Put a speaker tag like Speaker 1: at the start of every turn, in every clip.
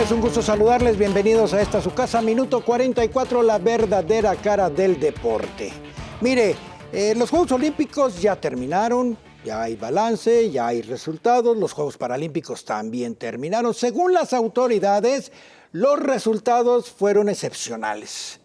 Speaker 1: tardes, un gusto saludarles. Bienvenidos a esta su casa, Minuto 44, la verdadera cara del deporte. Mire, los Juegos Olímpicos ya terminaron, ya hay balance, ya hay resultados. Los Juegos Paralímpicos también terminaron. Según las autoridades, los resultados fueron excepcionales.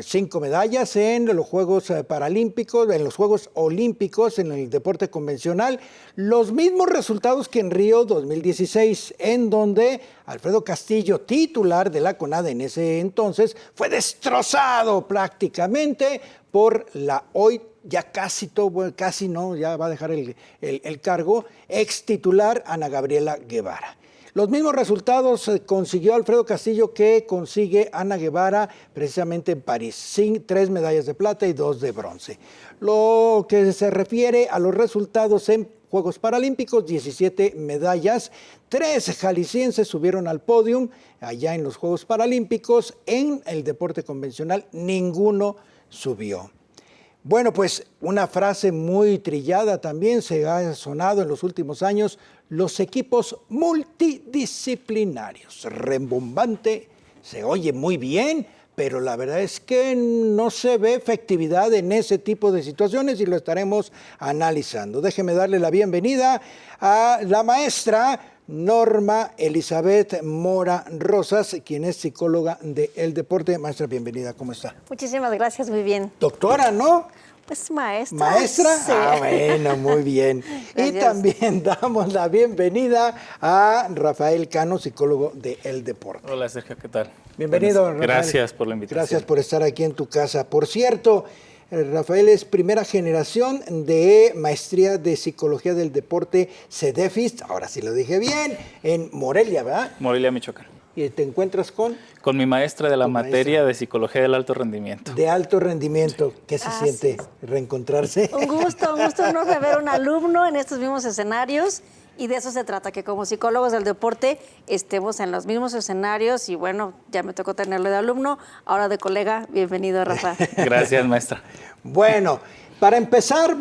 Speaker 1: 5 medallas en los Juegos Paralímpicos, en los Juegos Olímpicos, en el deporte convencional. Los mismos resultados que en Río 2016, en donde Alfredo Castillo, titular de la CONADE en ese entonces, fue destrozado prácticamente por la hoy ya ya va a dejar el cargo, ex titular Ana Gabriela Guevara. Los mismos resultados consiguió Alfredo Castillo que consigue Ana Guevara precisamente en París, 3 medallas de plata y 2 de bronce. Lo que se refiere a los resultados en Juegos Paralímpicos, 17 medallas, 3 jaliscienses subieron al podio allá en los Juegos Paralímpicos. En el deporte convencional ninguno subió. Bueno, pues una frase muy trillada también se ha sonado en los últimos años: los equipos multidisciplinarios. Rembombante, se oye muy bien, pero la verdad es que no se ve efectividad en ese tipo de situaciones y lo estaremos analizando. Déjeme darle la bienvenida a la maestra Norma Elizabeth Mora Rosas, quien es psicóloga del deporte. Maestra, bienvenida, ¿cómo está?
Speaker 2: Muchísimas gracias, muy bien.
Speaker 1: Doctora, ¿no?
Speaker 2: Pues maestra.
Speaker 1: ¿Maestra?
Speaker 2: Sí.
Speaker 1: Ah, bueno, muy bien. Y también damos la bienvenida a Rafael Cano, psicólogo del deporte.
Speaker 3: Hola, Sergio, ¿qué tal?
Speaker 1: Bienvenido, Rafael.
Speaker 3: Gracias por la invitación.
Speaker 1: Gracias por estar aquí en tu casa. Por cierto, Rafael es primera generación de maestría de Psicología del Deporte, CEDEFIS, ahora sí lo dije bien, en Morelia, ¿verdad?
Speaker 3: Morelia, Michoacán.
Speaker 1: ¿Y te encuentras con?
Speaker 3: Con mi maestra de la materia de Psicología del Alto Rendimiento.
Speaker 1: De alto rendimiento. ¿Qué se siente reencontrarse?
Speaker 2: Un gusto enorme ver un alumno en estos mismos escenarios. Y de eso se trata, que como psicólogos del deporte estemos en los mismos escenarios. Y bueno, ya me tocó tenerlo de alumno, ahora de colega. Bienvenido, Rafa.
Speaker 3: Gracias, maestra.
Speaker 1: Bueno, para empezar,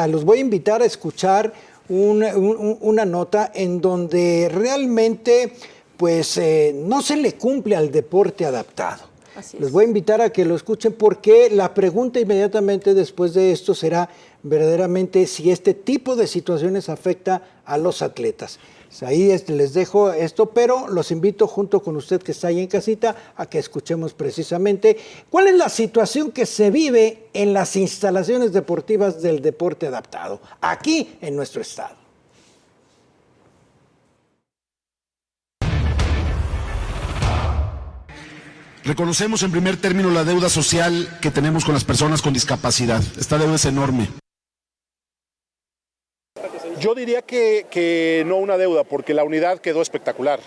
Speaker 1: los voy a invitar a escuchar una nota en donde realmente pues no se le cumple al deporte adaptado. Así es. Les voy a invitar a que lo escuchen porque la pregunta inmediatamente después de esto será verdaderamente si este tipo de situaciones afecta a los atletas. Ahí les dejo esto, pero los invito junto con usted que está ahí en casita a que escuchemos precisamente cuál es la situación que se vive en las instalaciones deportivas del deporte adaptado, aquí en nuestro estado.
Speaker 4: Reconocemos en primer término la deuda social que tenemos con las personas con discapacidad. Esta deuda es enorme.
Speaker 5: Yo diría que no una deuda, porque la unidad quedó espectacular.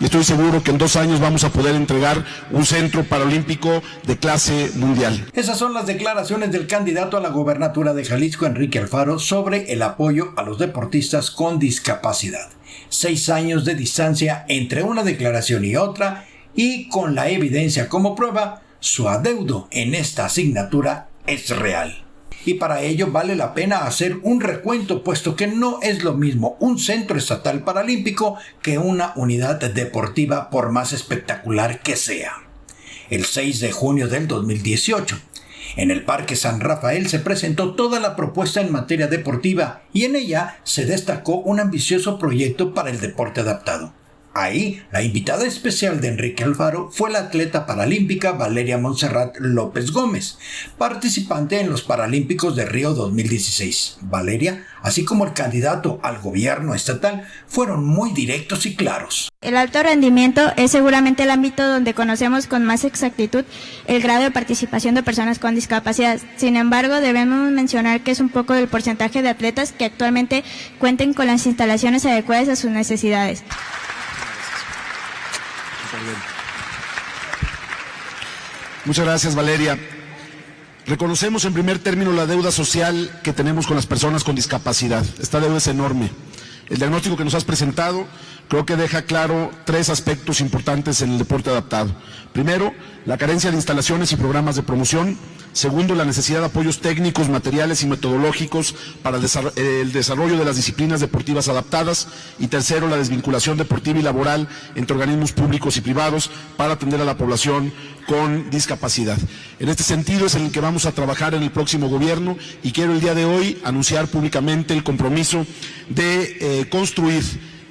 Speaker 4: Y estoy seguro que en 2 años vamos a poder entregar un centro paralímpico de clase mundial.
Speaker 1: Esas son las declaraciones del candidato a la gobernatura de Jalisco, Enrique Alfaro, sobre el apoyo a los deportistas con discapacidad. 6 años de distancia entre una declaración y otra, y con la evidencia como prueba, su adeudo en esta asignatura es real. Y para ello vale la pena hacer un recuento, puesto que no es lo mismo un centro estatal paralímpico que una unidad deportiva, por más espectacular que sea. El 6 de junio del 2018, en el Parque San Rafael se presentó toda la propuesta en materia deportiva y en ella se destacó un ambicioso proyecto para el deporte adaptado. Ahí, la invitada especial de Enrique Alfaro fue la atleta paralímpica Valeria Montserrat López Gómez, participante en los Paralímpicos de Río 2016. Valeria, así como el candidato al gobierno estatal, fueron muy directos y claros.
Speaker 6: El alto rendimiento es seguramente el ámbito donde conocemos con más exactitud el grado de participación de personas con discapacidad. Sin embargo, debemos mencionar que es un poco del porcentaje de atletas que actualmente cuenten con las instalaciones adecuadas a sus necesidades.
Speaker 4: Muchas gracias, Valeria. Reconocemos en primer término la deuda social que tenemos con las personas con discapacidad. Esta deuda es enorme. El diagnóstico que nos has presentado creo que deja claro 3 aspectos importantes en el deporte adaptado. Primero, la carencia de instalaciones y programas de promoción. Segundo, la necesidad de apoyos técnicos, materiales y metodológicos para el desarrollo de las disciplinas deportivas adaptadas. Y tercero, la desvinculación deportiva y laboral entre organismos públicos y privados para atender a la población con discapacidad. En este sentido es en el que vamos a trabajar en el próximo gobierno, y quiero el día de hoy anunciar públicamente el compromiso de construir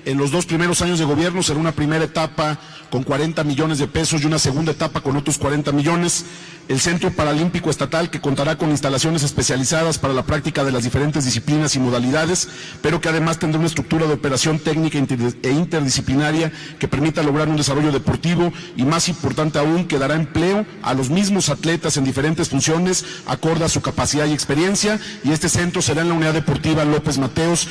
Speaker 4: en los 2 primeros años de gobierno. Será una primera etapa con 40 millones de pesos y una segunda etapa con otros 40 millones. El Centro Paralímpico Estatal, que contará con instalaciones especializadas para la práctica de las diferentes disciplinas y modalidades, pero que además tendrá una estructura de operación técnica e interdisciplinaria que permita lograr un desarrollo deportivo, y más importante aún, que dará empleo a los mismos atletas en diferentes funciones acorde a su capacidad y experiencia, y este centro será en la Unidad Deportiva López Mateos.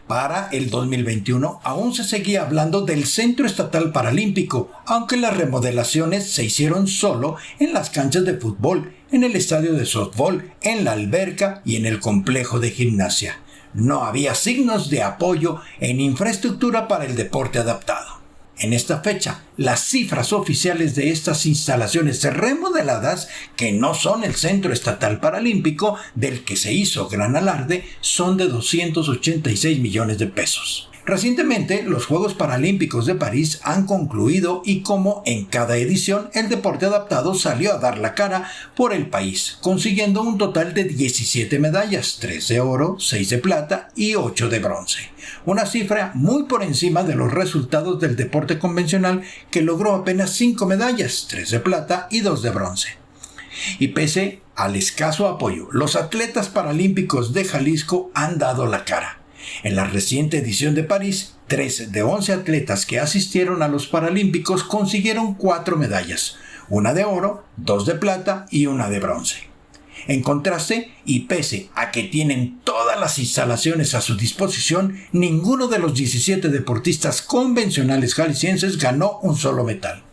Speaker 7: Para el 2021 aún se seguía hablando del Centro Estatal Paralímpico, aunque las remodelaciones se hicieron solo en las canchas de fútbol, en el estadio de softball, en la alberca y en el complejo de gimnasia. No había signos de apoyo en infraestructura para el deporte adaptado. En esta fecha, las cifras oficiales de estas instalaciones remodeladas, que no son el Centro Estatal Paralímpico, del que se hizo gran alarde, son de 286 millones de pesos. Recientemente, los Juegos Paralímpicos de París han concluido, y como en cada edición, el deporte adaptado salió a dar la cara por el país, consiguiendo un total de 17 medallas, 3 de oro, 6 de plata y 8 de bronce. Una cifra muy por encima de los resultados del deporte convencional, que logró apenas 5 medallas, 3 de plata y 2 de bronce. Y pese al escaso apoyo, los atletas paralímpicos de Jalisco han dado la cara. En la reciente edición de París, 3 de 11 atletas que asistieron a los Paralímpicos consiguieron 4 medallas, una de oro, 2 de plata y una de bronce. En contraste, y pese a que tienen todas las instalaciones a su disposición, ninguno de los 17 deportistas convencionales jaliscienses ganó un solo metal.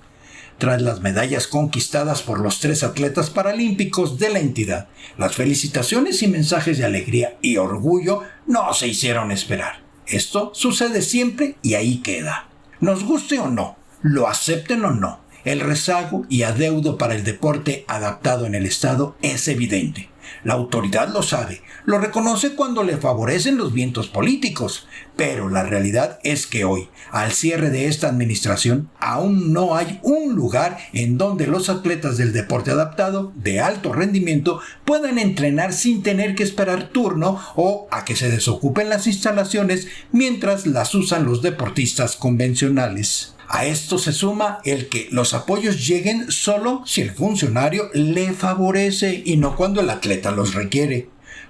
Speaker 7: Tras las medallas conquistadas por los 3 atletas paralímpicos de la entidad, las felicitaciones y mensajes de alegría y orgullo no se hicieron esperar. Esto sucede siempre y ahí queda. Nos guste o no, lo acepten o no, el rezago y adeudo para el deporte adaptado en el Estado es evidente. La autoridad lo sabe, lo reconoce cuando le favorecen los vientos políticos, pero la realidad es que hoy, al cierre de esta administración, aún no hay un lugar en donde los atletas del deporte adaptado de alto rendimiento puedan entrenar sin tener que esperar turno o a que se desocupen las instalaciones mientras las usan los deportistas convencionales. A esto se suma el que los apoyos lleguen solo si el funcionario le favorece y no cuando el atleta los requiere.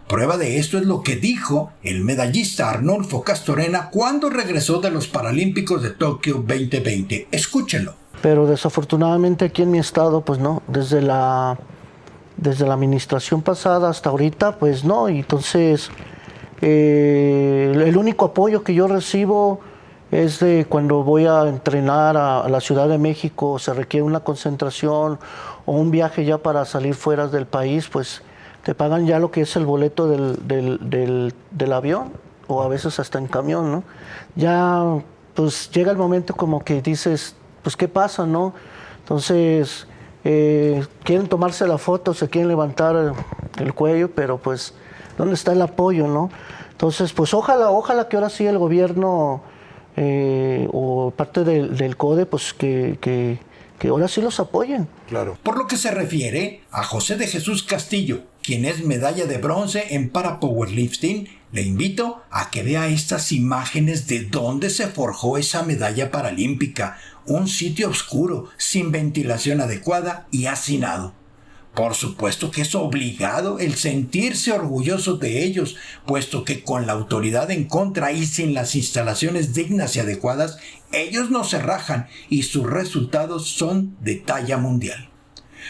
Speaker 7: Prueba de esto es lo que dijo el medallista Arnulfo Castorena cuando regresó de los Paralímpicos de Tokio 2020. Escúchenlo.
Speaker 8: Pero desafortunadamente aquí en mi estado, pues no, desde la administración pasada hasta ahorita, pues no. Y entonces, el único apoyo que yo recibo es de cuando voy a entrenar a la Ciudad de México, se requiere una concentración o un viaje ya para salir fuera del país, pues te pagan ya lo que es el boleto del avión, o a veces hasta en camión, ¿no? Ya pues llega el momento como que dices, pues ¿qué pasa, no? Entonces quieren tomarse la foto, se quieren levantar el cuello, pero pues ¿dónde está el apoyo, no? Entonces pues ojalá que ahora sí el gobierno o parte del CODE, pues que ahora sí los apoyen.
Speaker 7: Claro. Por lo que se refiere a José de Jesús Castillo, quien es medalla de bronce en parapowerlifting, le invito a que vea estas imágenes de dónde se forjó esa medalla paralímpica, un sitio oscuro, sin ventilación adecuada y hacinado. Por supuesto que es obligado el sentirse orgulloso de ellos, puesto que con la autoridad en contra y sin las instalaciones dignas y adecuadas, ellos no se rajan y sus resultados son de talla mundial.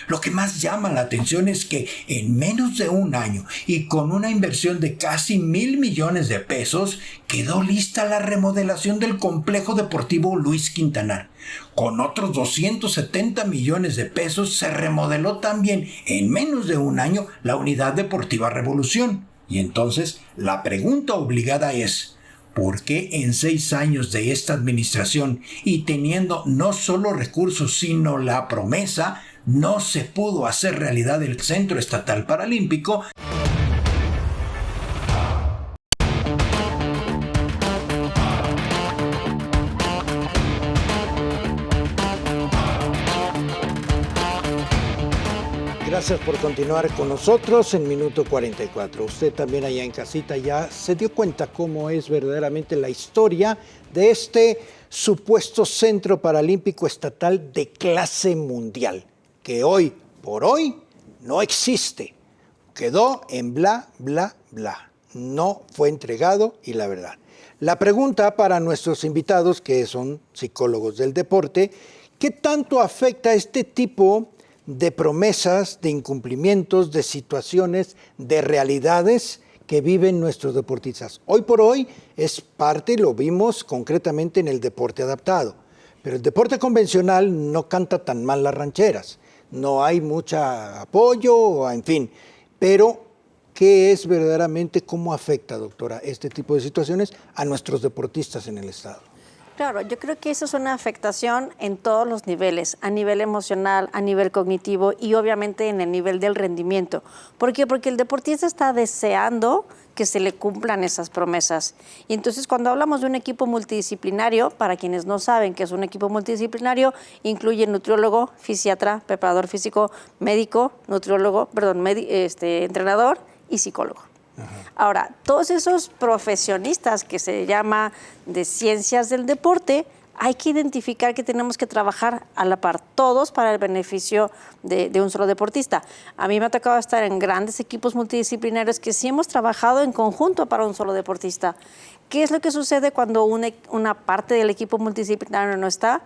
Speaker 7: Lo que más llama la atención es que en menos de un año y con una inversión de casi 1,000 millones de pesos, quedó lista la remodelación del complejo deportivo Luis Quintanar. Con otros 270 millones de pesos se remodeló también en menos de un año la unidad deportiva Revolución. Y entonces la pregunta obligada es, ¿Por qué en 6 años de esta administración y teniendo no solo recursos, sino la promesa, no se pudo hacer realidad el Centro Estatal Paralímpico?
Speaker 1: Gracias por continuar con nosotros en Minuto 44. Usted también allá en casita ya se dio cuenta cómo es verdaderamente la historia de este supuesto Centro Paralímpico Estatal de clase mundial, que hoy por hoy no existe. Quedó en bla, bla, bla. No fue entregado y la verdad. La pregunta para nuestros invitados, que son psicólogos del deporte, ¿qué tanto afecta este tipo de promesas, de incumplimientos, de situaciones, de realidades que viven nuestros deportistas? Hoy por hoy es parte, lo vimos concretamente en el deporte adaptado, pero el deporte convencional no canta tan mal las rancheras, no hay mucho apoyo, en fin, pero ¿qué es verdaderamente, cómo afecta, doctora, este tipo de situaciones a nuestros deportistas en el estado?
Speaker 2: Claro, yo creo que eso es una afectación en todos los niveles, a nivel emocional, a nivel cognitivo y obviamente en el nivel del rendimiento. ¿Por qué? Porque el deportista está deseando que se le cumplan esas promesas. Y entonces cuando hablamos de un equipo multidisciplinario, para quienes no saben qué es un equipo multidisciplinario, incluye nutriólogo, fisiatra, preparador físico, médico, entrenador y psicólogo. Ahora, todos esos profesionistas que se llama de ciencias del deporte, hay que identificar que tenemos que trabajar a la par, todos para el beneficio de un solo deportista. A mí me ha tocado estar en grandes equipos multidisciplinarios que sí hemos trabajado en conjunto para un solo deportista. ¿Qué es lo que sucede cuando una parte del equipo multidisciplinario no está?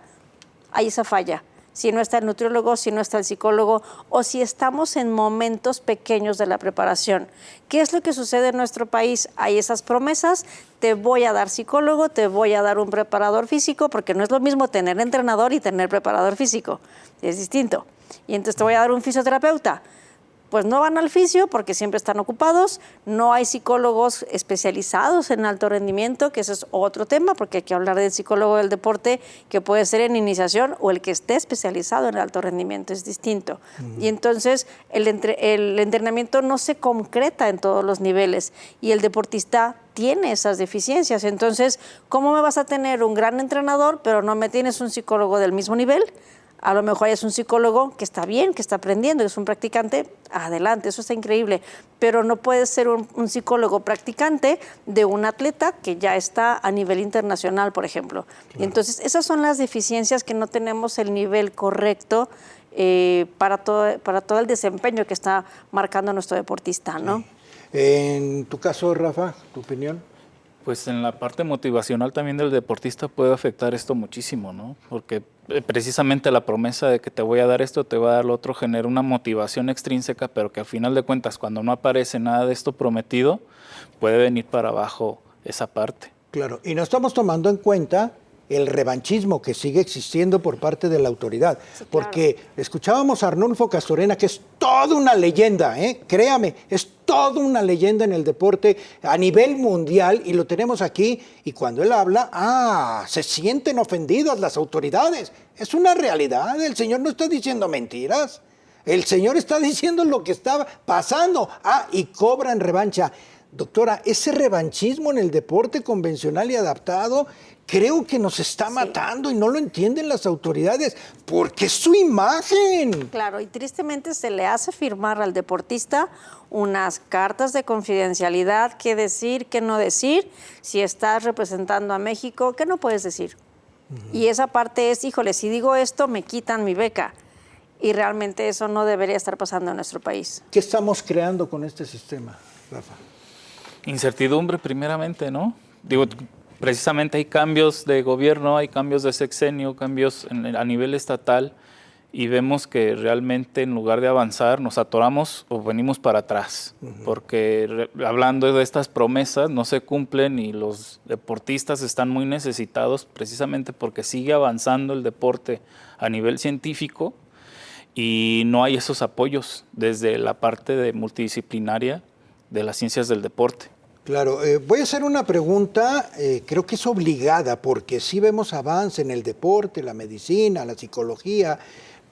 Speaker 2: Hay esa falla. Si no está el nutriólogo, si no está el psicólogo o si estamos en momentos pequeños de la preparación. ¿Qué es lo que sucede en nuestro país? Hay esas promesas, te voy a dar psicólogo, te voy a dar un preparador físico, porque no es lo mismo tener entrenador y tener preparador físico, es distinto. Y entonces te voy a dar un fisioterapeuta. Pues no van al fisio porque siempre están ocupados, no hay psicólogos especializados en alto rendimiento, que ese es otro tema, porque hay que hablar del psicólogo del deporte, que puede ser en iniciación o el que esté especializado en alto rendimiento, es distinto. Y entonces el entrenamiento no se concreta en todos los niveles y el deportista tiene esas deficiencias. Entonces, ¿cómo me vas a tener un gran entrenador, pero no me tienes un psicólogo del mismo nivel? A lo mejor es un psicólogo que está bien, que está aprendiendo, es un practicante, adelante, eso está increíble. Pero no puede ser un psicólogo practicante de un atleta que ya está a nivel internacional, por ejemplo. Claro. Entonces, esas son las deficiencias que no tenemos el nivel correcto para todo el desempeño que está marcando nuestro deportista, ¿no?
Speaker 1: Sí. En tu caso, Rafa, ¿tu opinión?
Speaker 3: Pues en la parte motivacional también del deportista puede afectar esto muchísimo, ¿no? Porque precisamente la promesa de que te voy a dar esto, te voy a dar lo otro, genera una motivación extrínseca, pero que a final de cuentas, cuando no aparece nada de esto prometido, puede venir para abajo esa parte.
Speaker 1: Claro, y no estamos tomando en cuenta el revanchismo que sigue existiendo por parte de la autoridad. Sí, claro. Porque escuchábamos a Arnulfo Castorena, que es toda una leyenda, créame, es toda una leyenda en el deporte a nivel mundial, y lo tenemos aquí, y cuando él habla, se sienten ofendidas las autoridades. Es una realidad, el señor no está diciendo mentiras, el señor está diciendo lo que estaba pasando, y cobran revancha. Doctora, ese revanchismo en el deporte convencional y adaptado creo que nos está matando y no lo entienden las autoridades porque es su imagen.
Speaker 2: Claro, y tristemente se le hace firmar al deportista unas cartas de confidencialidad, qué decir, qué no decir, si estás representando a México, qué no puedes decir. Y esa parte es, híjole, si digo esto me quitan mi beca. Y realmente eso no debería estar pasando en nuestro país.
Speaker 1: ¿Qué estamos creando con este sistema, Rafa?
Speaker 3: Incertidumbre primeramente, ¿no? Digo, precisamente hay cambios de gobierno, hay cambios de sexenio, cambios a nivel estatal y vemos que realmente en lugar de avanzar nos atoramos o venimos para atrás, porque hablando de estas promesas no se cumplen y los deportistas están muy necesitados precisamente porque sigue avanzando el deporte a nivel científico y no hay esos apoyos desde la parte de multidisciplinaria de las ciencias del deporte.
Speaker 1: Claro, voy a hacer una pregunta, creo que es obligada, porque sí vemos avance en el deporte, la medicina, la psicología,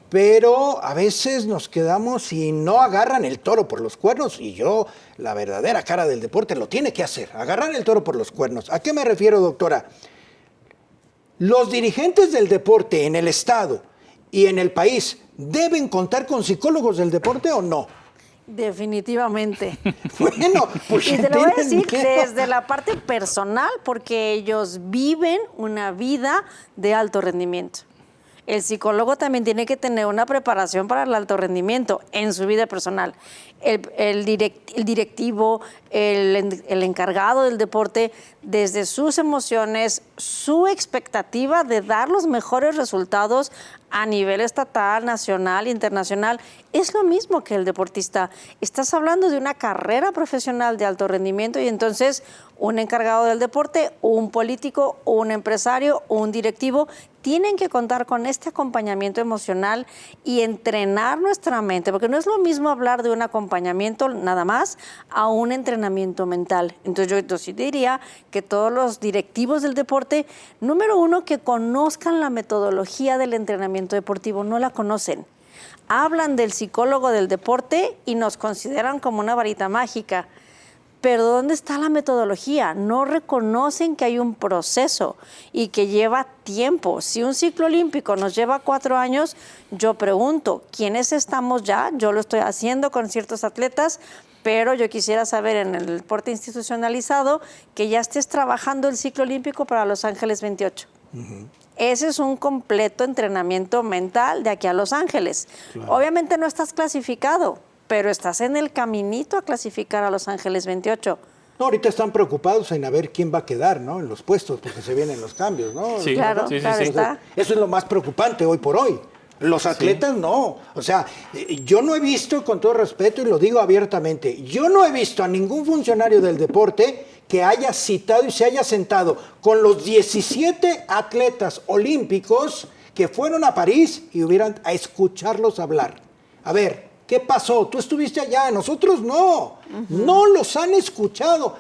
Speaker 1: pero a veces nos quedamos y no agarran el toro por los cuernos, y la verdadera cara del deporte lo tiene que hacer, agarrar el toro por los cuernos. ¿A qué me refiero, doctora? Los dirigentes del deporte en el Estado y en el país, ¿deben contar con psicólogos del deporte o no?
Speaker 2: Definitivamente.
Speaker 1: Bueno, pues
Speaker 2: y te lo voy a decir desde la parte personal, porque ellos viven una vida de alto rendimiento. El psicólogo también tiene que tener una preparación para el alto rendimiento en su vida personal. El directivo, el encargado del deporte, desde sus emociones, su expectativa de dar los mejores resultados a nivel estatal, nacional, internacional, es lo mismo que el deportista. Estás hablando de una carrera profesional de alto rendimiento y entonces un encargado del deporte, un político, un empresario, un directivo, tienen que contar con este acompañamiento emocional y entrenar nuestra mente, porque no es lo mismo hablar de un acompañamiento nada más a un entrenamiento mental. Entonces yo sí diría que todos los directivos del deporte, número uno, que conozcan la metodología del entrenamiento deportivo, no la conocen. Hablan del psicólogo del deporte y nos consideran como una varita mágica. Pero ¿dónde está la metodología? No reconocen que hay un proceso y que lleva tiempo. Si un ciclo olímpico nos lleva 4 años, yo pregunto, ¿quiénes estamos ya? Yo lo estoy haciendo con ciertos atletas, pero yo quisiera saber en el deporte institucionalizado que ya estés trabajando el ciclo olímpico para Los Ángeles 28. Ese es un completo entrenamiento mental de aquí a Los Ángeles. Claro. Obviamente no estás clasificado, pero estás en el caminito a clasificar a Los Ángeles 28.
Speaker 1: No, ahorita están preocupados en a ver quién va a quedar, ¿no? En los puestos, porque se vienen los cambios, ¿no?
Speaker 3: Sí,
Speaker 2: claro,
Speaker 3: sí,
Speaker 2: claro
Speaker 3: sí.
Speaker 2: está.
Speaker 1: Eso es lo más preocupante hoy por hoy. Los atletas no. O sea, yo no he visto, con todo respeto, y lo digo abiertamente, yo no he visto a ningún funcionario del deporte que haya citado y se haya sentado con los 17 atletas olímpicos que fueron a París y hubieran a escucharlos hablar. A ver, ¿qué pasó? Tú estuviste allá, nosotros no. No los han escuchado.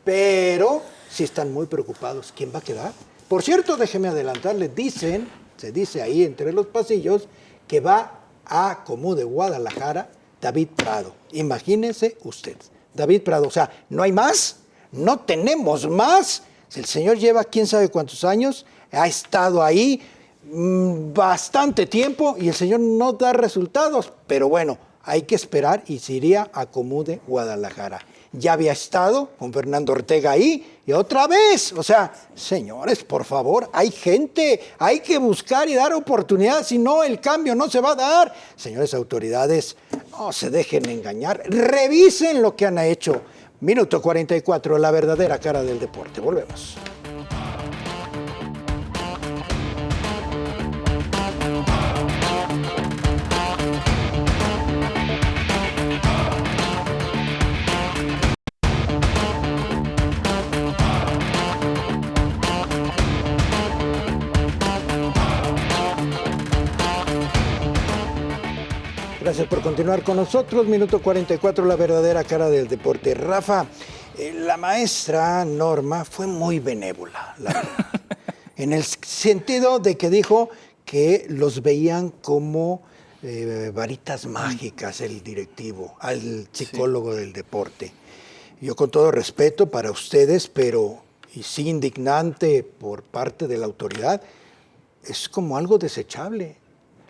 Speaker 1: Pero sí están muy preocupados. ¿Quién va a quedar? Por cierto, déjeme adelantarle, se dice ahí entre los pasillos, que va a Comú de Guadalajara David Prado. Imagínense usted, David Prado. O sea, no hay más, no tenemos más. El señor lleva quién sabe cuántos años, ha estado ahí bastante tiempo y el señor no da resultados, pero bueno, hay que esperar y se iría a Comú de Guadalajara. Ya había estado con Fernando Ortega ahí y otra vez. O sea, señores, por favor, hay gente, hay que buscar y dar oportunidades, si no el cambio no se va a dar. Señores autoridades, no se dejen engañar, revisen lo que han hecho. Minuto 44, la verdadera cara del deporte. Volvemos. Gracias por continuar con nosotros. Minuto 44, la verdadera cara del deporte. Rafa, la maestra Norma fue muy benévola, la verdad. En el sentido de que dijo que los veían como varitas mágicas, el directivo, al psicólogo del deporte. Yo con todo respeto para ustedes, pero y sí indignante por parte de la autoridad, es como algo desechable.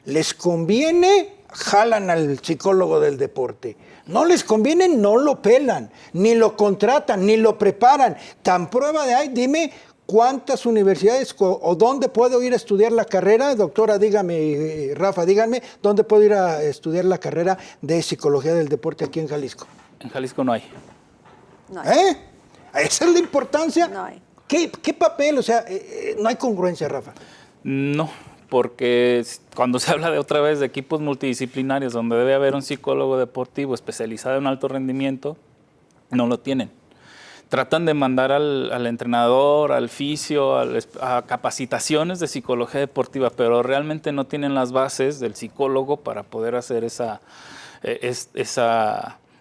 Speaker 1: Les conviene, jalan al psicólogo del deporte. No les conviene, no lo pelan, ni lo contratan, ni lo preparan. Tan prueba de ahí, dime cuántas universidades o dónde puedo ir a estudiar la carrera, doctora, dígame, Rafa, díganme, ¿dónde puedo ir a estudiar la carrera de psicología del deporte aquí en Jalisco?
Speaker 3: En Jalisco no hay.
Speaker 2: No hay.
Speaker 1: Esa es la importancia.
Speaker 2: No hay.
Speaker 1: ¿Qué papel? O sea, no hay congruencia, Rafa.
Speaker 3: No, porque cuando se habla de otra vez de equipos multidisciplinarios donde debe haber un psicólogo deportivo especializado en alto rendimiento, no lo tienen. Tratan de mandar al entrenador, al fisio, a capacitaciones de psicología deportiva, pero realmente no tienen las bases del psicólogo para poder hacer esa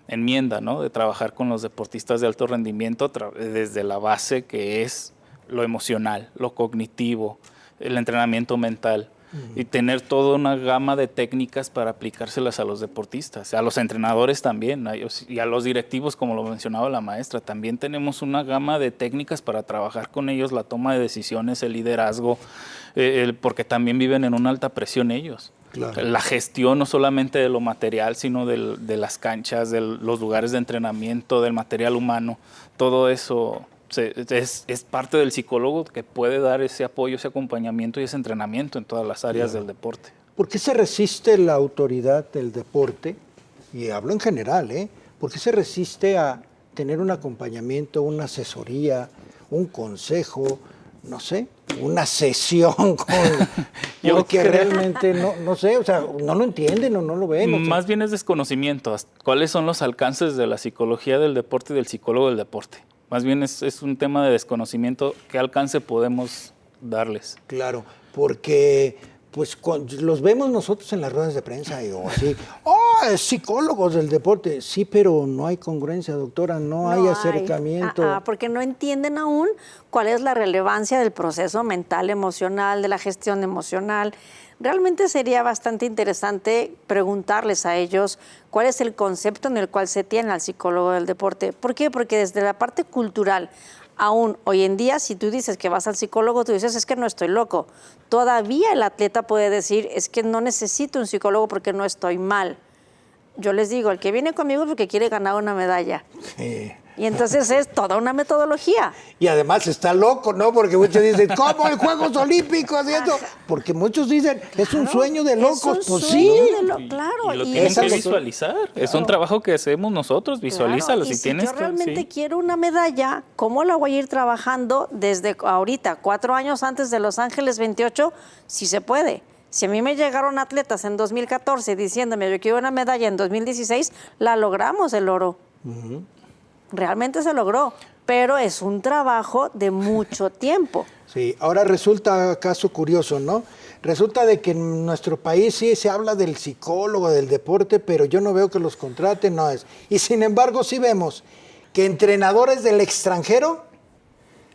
Speaker 3: enmienda, ¿no? De trabajar con los deportistas de alto rendimiento desde la base que es lo emocional, lo cognitivo, el entrenamiento mental. Y tener toda una gama de técnicas para aplicárselas a los deportistas, a los entrenadores también, y a los directivos, como lo mencionaba la maestra. También tenemos una gama de técnicas para trabajar con ellos, la toma de decisiones, el liderazgo, porque también viven en una alta presión ellos. Claro. La gestión no solamente de lo material, sino de las canchas, de los lugares de entrenamiento, del material humano, todo eso... Es parte del psicólogo que puede dar ese apoyo, ese acompañamiento y ese entrenamiento en todas las áreas del deporte.
Speaker 1: ¿Por qué se resiste la autoridad del deporte? Y hablo en general, ¿por qué se resiste a tener un acompañamiento, una asesoría, un consejo, no sé, una sesión porque realmente no sé, o sea, no lo entienden o no lo ven? O sea.
Speaker 3: Más bien es desconocimiento. ¿Cuáles son los alcances de la psicología del deporte y del psicólogo del deporte? Más bien es un tema de desconocimiento. ¿Qué alcance podemos darles?
Speaker 1: Claro, porque pues los vemos nosotros en las ruedas de prensa o así. Psicólogos del deporte. Sí, pero no hay congruencia, doctora, no hay acercamiento.
Speaker 2: Porque no entienden aún cuál es la relevancia del proceso mental, emocional, de la gestión emocional. Realmente sería bastante interesante preguntarles a ellos cuál es el concepto en el cual se tiene al psicólogo del deporte. ¿Por qué? Porque desde la parte cultural, aún hoy en día, si tú dices que vas al psicólogo, tú dices, es que no estoy loco. Todavía el atleta puede decir, es que no necesito un psicólogo porque no estoy mal. Yo les digo, el que viene conmigo es porque quiere ganar una medalla. Sí. Y entonces es toda una metodología.
Speaker 1: Y además está loco, ¿no? Porque muchos dicen, ¿cómo en Juegos Olímpicos? Y esto? Porque muchos dicen, es un sueño de locos. Pues sí.
Speaker 2: Claro.
Speaker 3: Y lo tienen que visualizar. Claro. Es un trabajo que hacemos nosotros, visualízalo.
Speaker 2: Claro. Y si yo realmente quiero una medalla, ¿cómo la voy a ir trabajando desde ahorita, 4 años antes de Los Ángeles 28? Si se puede. Si a mí me llegaron atletas en 2014 diciéndome yo quiero una medalla en 2016, la logramos el oro. Realmente se logró, pero es un trabajo de mucho tiempo.
Speaker 1: Sí, ahora resulta caso curioso, ¿no? Resulta de que en nuestro país sí se habla del psicólogo, del deporte, pero yo no veo que los contraten, no es. Y sin embargo sí vemos que entrenadores del extranjero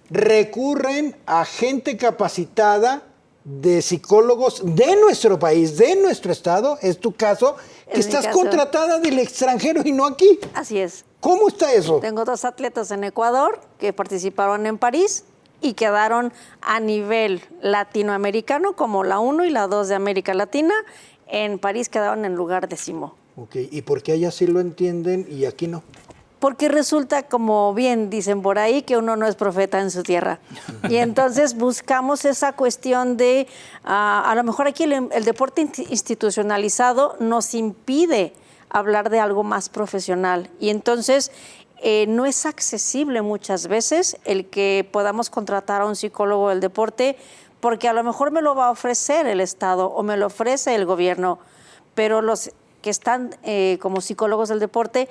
Speaker 1: recurren a gente capacitada de psicólogos de nuestro país, de nuestro estado, es tu caso, que estás contratada del extranjero y no aquí.
Speaker 2: Así es.
Speaker 1: ¿Cómo está eso?
Speaker 2: Tengo 2 atletas en Ecuador que participaron en París y quedaron a nivel latinoamericano como la 1 y la 2 de América Latina. En París quedaron en lugar 10º.
Speaker 1: Ok, ¿y por qué allá sí lo entienden y aquí no?
Speaker 2: Porque resulta, como bien dicen por ahí, que uno no es profeta en su tierra. Y entonces buscamos esa cuestión de, a lo mejor aquí el deporte institucionalizado nos impide hablar de algo más profesional. Y entonces no es accesible muchas veces el que podamos contratar a un psicólogo del deporte, porque a lo mejor me lo va a ofrecer el Estado o me lo ofrece el gobierno, pero los que están como psicólogos del deporte,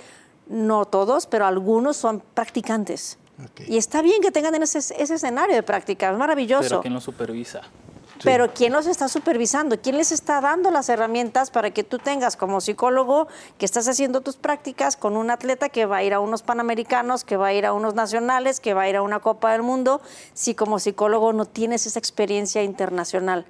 Speaker 2: no todos, pero algunos son practicantes. Okay. Y está bien que tengan ese escenario de práctica, es maravilloso.
Speaker 3: Pero ¿quién los supervisa?
Speaker 2: Sí. Pero ¿quién los está supervisando? ¿Quién les está dando las herramientas para que tú tengas como psicólogo que estás haciendo tus prácticas con un atleta que va a ir a unos Panamericanos, que va a ir a unos nacionales, que va a ir a una Copa del Mundo, si como psicólogo no tienes esa experiencia internacional?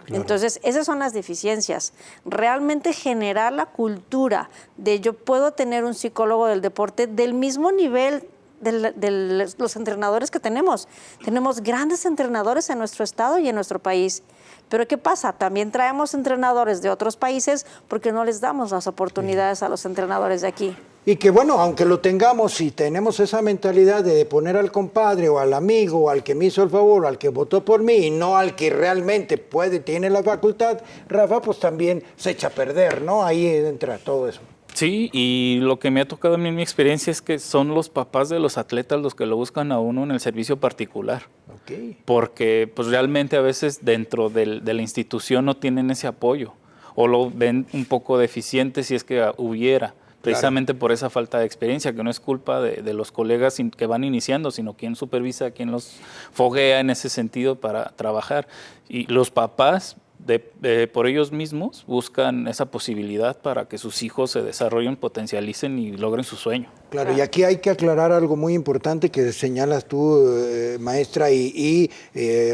Speaker 2: Claro. Entonces, esas son las deficiencias. Realmente generar la cultura de yo puedo tener un psicólogo del deporte del mismo nivel de los entrenadores que tenemos. Tenemos grandes entrenadores en nuestro estado y en nuestro país. Pero ¿qué pasa? También traemos entrenadores de otros países porque no les damos las oportunidades a los entrenadores de aquí.
Speaker 1: Y que bueno, aunque lo tengamos y tenemos esa mentalidad de poner al compadre o al amigo o al que me hizo el favor o al que votó por mí y no al que realmente tiene la facultad, Rafa, pues también se echa a perder, ¿no? Ahí entra todo eso.
Speaker 3: Sí, y lo que me ha tocado a mí en mi experiencia es que son los papás de los atletas los que lo buscan a uno en el servicio particular. Okay. Porque pues realmente a veces dentro de la institución no tienen ese apoyo o lo ven un poco deficiente si es que hubiera. Precisamente por esa falta de experiencia, que no es culpa de los colegas que van iniciando, sino quien supervisa, quien los foguea en ese sentido para trabajar. Y los papás por ellos mismos buscan esa posibilidad para que sus hijos se desarrollen, potencialicen y logren su sueño.
Speaker 1: Claro, y aquí hay que aclarar algo muy importante que señalas tú, maestra, y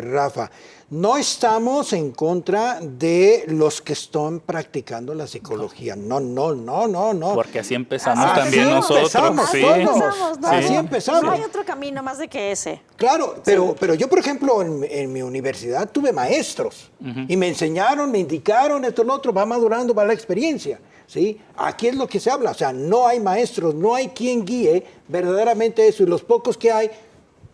Speaker 1: Rafa. No estamos en contra de los que están practicando la psicología. No.
Speaker 3: Porque así empezamos
Speaker 1: Así
Speaker 3: también nosotros.
Speaker 1: empezamos
Speaker 3: Sí.
Speaker 1: todos.
Speaker 2: ¿no?
Speaker 1: Así empezamos.
Speaker 2: No hay otro camino más de que ese.
Speaker 1: Claro, pero yo, por ejemplo, en mi universidad tuve maestros y me enseñaron, me indicaron esto, lo otro, va madurando, va la experiencia. ¿Sí? Aquí es lo que se habla, o sea, no hay maestros, no hay quien guíe verdaderamente eso, y los pocos que hay,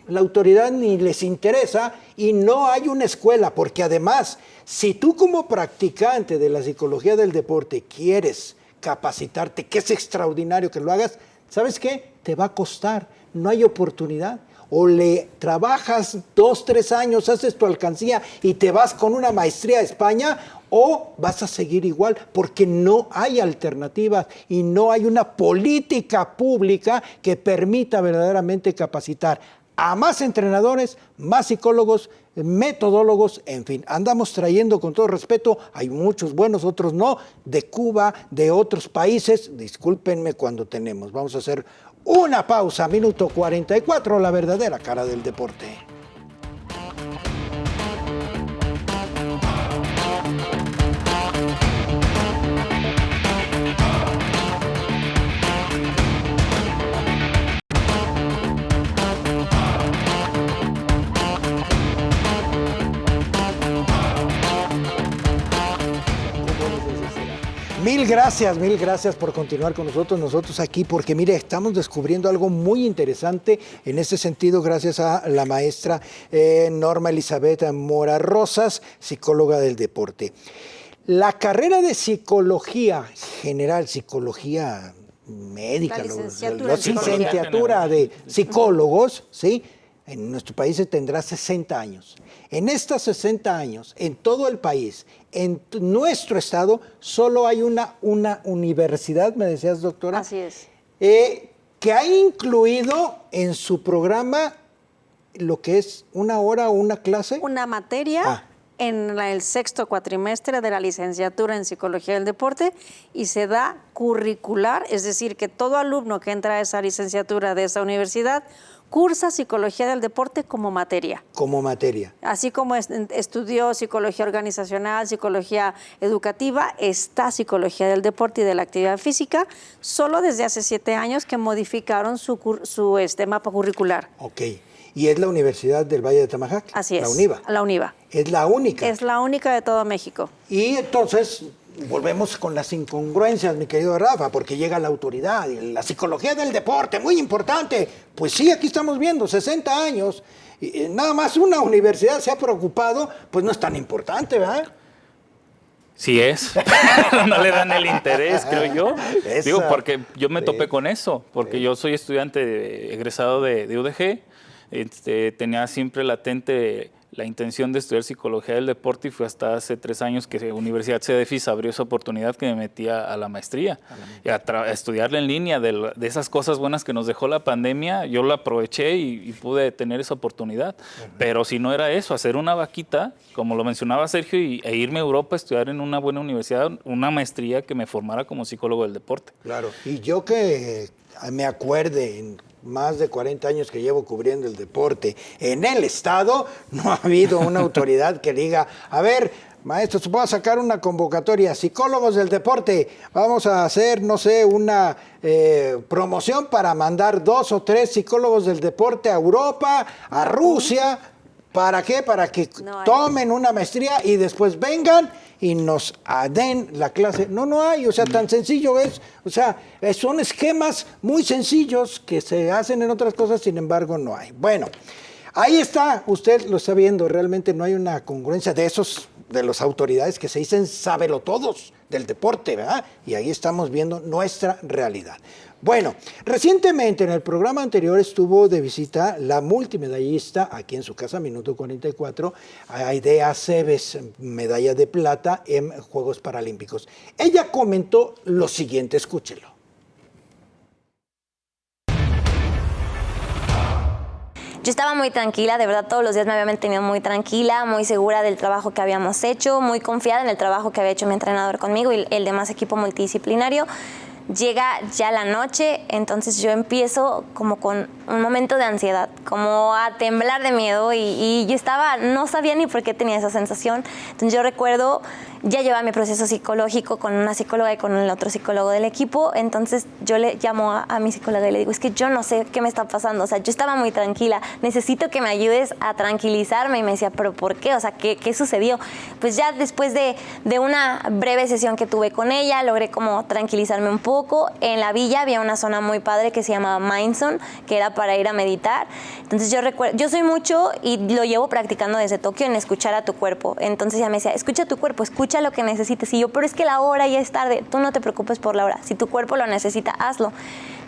Speaker 1: la autoridad ni les interesa, y no hay una escuela, porque además, si tú como practicante de la psicología del deporte quieres capacitarte, que es extraordinario que lo hagas, ¿sabes qué? Te va a costar, no hay oportunidad. O le trabajas 2, 3 años, haces tu alcancía y te vas con una maestría a España, o vas a seguir igual, porque no hay alternativas y no hay una política pública que permita verdaderamente capacitar a más entrenadores, más psicólogos, metodólogos, en fin. Andamos trayendo, con todo respeto, hay muchos buenos, otros no, de Cuba, de otros países. Discúlpenme cuando tenemos. Vamos a hacer una pausa, minuto 44, la verdadera cara del deporte. Mil gracias por continuar con nosotros aquí, porque mire, estamos descubriendo algo muy interesante en ese sentido, gracias a la maestra Norma Elizabeth Mora Rosas, psicóloga del deporte. La carrera de psicología general, psicología médica, la licenciatura de psicólogos, ¿sí? En nuestro país se tendrá 60 años. En estos 60 años, en todo el país, en nuestro estado, solo hay una universidad, me decías, doctora.
Speaker 2: Así es.
Speaker 1: Que ha incluido en su programa lo que es una hora o una clase.
Speaker 2: Una materia en el 6º cuatrimestre de la licenciatura en Psicología del Deporte, y se da curricular, es decir, que todo alumno que entra a esa licenciatura de esa universidad cursa Psicología del Deporte como materia.
Speaker 1: Como materia.
Speaker 2: Así como estudió Psicología Organizacional, Psicología Educativa, está Psicología del Deporte y de la Actividad Física, solo desde hace 7 años que modificaron su mapa curricular.
Speaker 1: Ok. ¿Y es la Universidad del Valle de Tamajac?
Speaker 2: Así es.
Speaker 1: La UNIVA.
Speaker 2: La UNIVA.
Speaker 1: Es la única.
Speaker 2: Es la única de todo México.
Speaker 1: Y entonces volvemos con las incongruencias, mi querido Rafa, porque llega la autoridad y la psicología del deporte, muy importante. Pues sí, aquí estamos viendo 60 años, y nada más una universidad se ha preocupado, pues no es tan importante, ¿verdad?
Speaker 3: Sí es, no le dan el interés, creo yo. Digo, porque yo me topé con eso, porque yo soy estudiante egresado de UDG, tenía siempre latente la intención de estudiar Psicología del Deporte, y fue hasta hace 3 años que Universidad CDFIS abrió esa oportunidad que me metía a la maestría. Y a estudiarla en línea, de esas cosas buenas que nos dejó la pandemia, yo la aproveché y pude tener esa oportunidad. Pero si no era eso, hacer una vaquita, como lo mencionaba Sergio, e irme a Europa a estudiar en una buena universidad, una maestría que me formara como psicólogo del deporte.
Speaker 1: Claro, y yo que me acuerde, en más de 40 años que llevo cubriendo el deporte en el estado, no ha habido una autoridad que diga, a ver, maestro, se puede sacar una convocatoria, psicólogos del deporte, vamos a hacer, no sé, una promoción para mandar 2 o 3 psicólogos del deporte a Europa, a Rusia. ¿Para qué? Para que tomen una maestría y después vengan y nos den la clase. No hay, o sea, tan sencillo es. O sea, son esquemas muy sencillos que se hacen en otras cosas, sin embargo, no hay. Bueno, ahí está, usted lo está viendo, realmente no hay una congruencia de las autoridades que se dicen sábelotodos del deporte, ¿verdad? Y ahí estamos viendo nuestra realidad. Bueno, recientemente en el programa anterior estuvo de visita la multimedallista, aquí en su casa, minuto 44, Aidea Cebes, medalla de plata en Juegos Paralímpicos. Ella comentó lo siguiente, escúchelo.
Speaker 9: Yo estaba muy tranquila, de verdad todos los días me había mantenido muy tranquila, muy segura del trabajo que habíamos hecho, muy confiada en el trabajo que había hecho mi entrenador conmigo y el demás equipo multidisciplinario. Llega ya la noche, entonces yo empiezo como con un momento de ansiedad, como a temblar de miedo y yo no sabía ni por qué tenía esa sensación. Entonces yo recuerdo, ya llevaba mi proceso psicológico con una psicóloga y con el otro psicólogo del equipo, entonces yo le llamo a mi psicóloga y le digo, es que yo no sé qué me está pasando, o sea, yo estaba muy tranquila, necesito que me ayudes a tranquilizarme. Y me decía, ¿pero por qué? O sea, ¿qué sucedió? Pues ya después de una breve sesión que tuve con ella, logré como tranquilizarme un poco. En la villa había una zona muy padre que se llamaba Mindzone, que era para ir a meditar. Entonces yo soy mucho y lo llevo practicando desde Tokio en escuchar a tu cuerpo. Entonces ella me decía, escucha tu cuerpo, escucha lo que necesites. Y yo, pero es que la hora ya es tarde, tú no te preocupes por la hora, si tu cuerpo lo necesita, hazlo.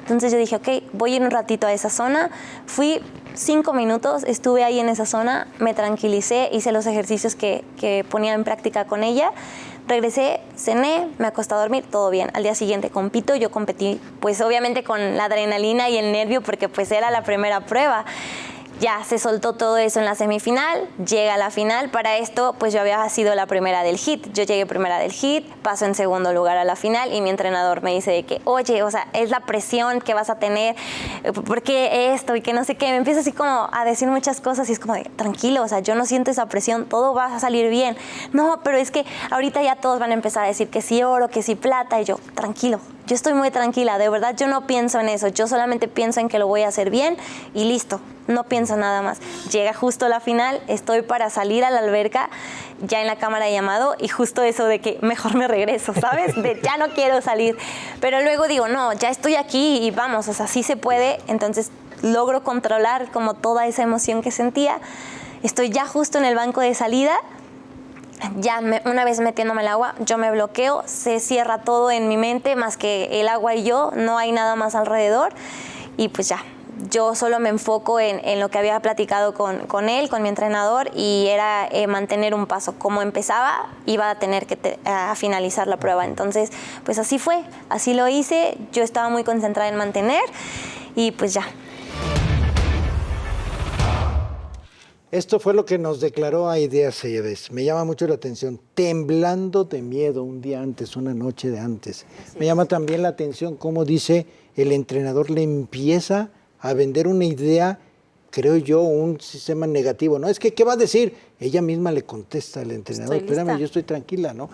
Speaker 9: Entonces yo dije, ok, voy a ir un ratito a esa zona. Fui 5 minutos, estuve ahí en esa zona, me tranquilicé, hice los ejercicios que ponía en práctica con ella. Regresé, cené, me acosté a dormir, todo bien. Al día siguiente compito, yo competí pues obviamente con la adrenalina y el nervio porque pues era la primera prueba. Ya se soltó todo eso en la semifinal, llega a la final. Para esto, pues yo había sido la primera del HIIT. Yo llegué primera del HIIT, paso en segundo lugar a la final y mi entrenador me dice de que, oye, o sea, es la presión que vas a tener, ¿por qué esto? Y que no sé qué. Me empieza así como a decir muchas cosas y es como de, tranquilo, o sea, yo no siento esa presión, todo va a salir bien. No, pero es que ahorita ya todos van a empezar a decir que sí oro, que sí plata. Y yo, tranquilo, yo estoy muy tranquila, de verdad yo no pienso en eso, yo solamente pienso en que lo voy a hacer bien y listo, no pienso nada más. Llega justo la final, estoy para salir a la alberca, ya en la cámara de llamado y justo eso de que mejor me regreso, ¿sabes? De ya no quiero salir, pero luego digo, no, ya estoy aquí y vamos, o sea, sí se puede, entonces logro controlar como toda esa emoción que sentía, estoy ya justo en el banco de salida. Ya una vez metiéndome al agua, yo me bloqueo, se cierra todo en mi mente, más que el agua y yo, no hay nada más alrededor. Y pues ya, yo solo me enfoco en lo que había platicado con él, con mi entrenador, y era mantener un paso. Como empezaba, iba a tener que finalizar la prueba. Entonces, pues así fue, así lo hice. Yo estaba muy concentrada en mantener y pues ya.
Speaker 1: Esto fue lo que nos declaró Aide Aceves. Me llama mucho la atención. Temblando de miedo un día antes, una noche de antes. Me llama también la atención cómo dice el entrenador le empieza a vender una idea, creo yo, un sistema negativo. ¿No? Es que, ¿qué va a decir? Ella misma le contesta al entrenador. Espérame, yo estoy tranquila, ¿no?